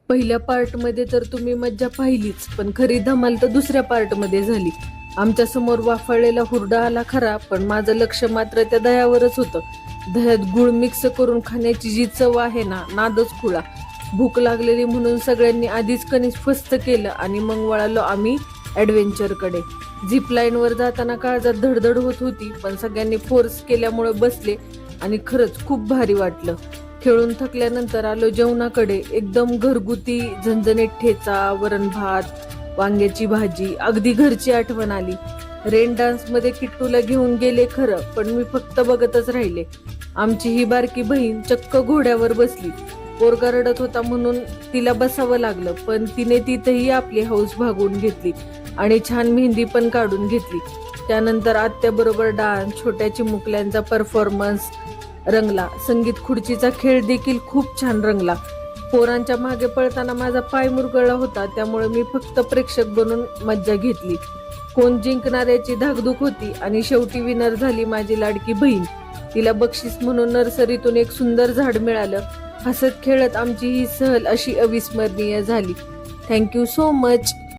पहिल्या पार्टमध्ये तर तुम्ही मज्जा पाहिलीच, पण खरी धमाल तर दुसऱ्या पार्टमध्ये झाली. आमच्या समोर वाफळलेला हुरडा आला खरा, पण माझं लक्ष मात्र त्या दह्यावरच होतं. दह्यात गुळ मिक्स करून खाण्याची जी चव आहे ना, नादच खुळा. भूक लागलेली म्हणून सगळ्यांनी आधीच कणीस फस्त केलं आणि मग वळालो आम्ही ॲडव्हेंचरकडे. झिप लाईनवर जाताना काळजात धडधड होत होती, पण सगळ्यांनी फोर्स केल्यामुळे बसले आणि खरंच खूप भारी वाटलं. खेळून थकल्यानंतर आलो जेवणाकडे. एकदम घरगुती झणझणीत ठेचा, वरण भात, वांग्याची भाजी, अगदी घरची आठवण आली. रेन डान्स मध्ये किट्टूला घेऊन गेले खरं, पण मी फक्त बघतच राहिले. आमची ही बारकी बहीण चक्क घोड्यावर बसली. पोरगा रडत होता म्हणून तिला बसावं लागलं, पण तिने तिथेही आपली हौस भागवून घेतली आणि छान मेहंदी पण काढून घेतली. त्यानंतर आत्याबरोबर डान्स, छोट्या चिमुकल्यांचा परफॉर्मन्स रंगला. संगीत खुर्चीचा खेळ देखील खूप छान रंगला. पोरांच्या मागे पळताना माझा पाय मुरगळला होता, त्यामुळे मी फक्त प्रेक्षक बनून मज्जा घेतली. कोण जिंकणार याची धाकधूक होती आणि शेवटी विनर झाली माझी लाडकी बहीण. तिला बक्षीस म्हणून नर्सरीतून एक सुंदर झाड मिळालं. हसत खेळत आमची ही सहल अशी अविस्मरणीय झाली. Thank you so much.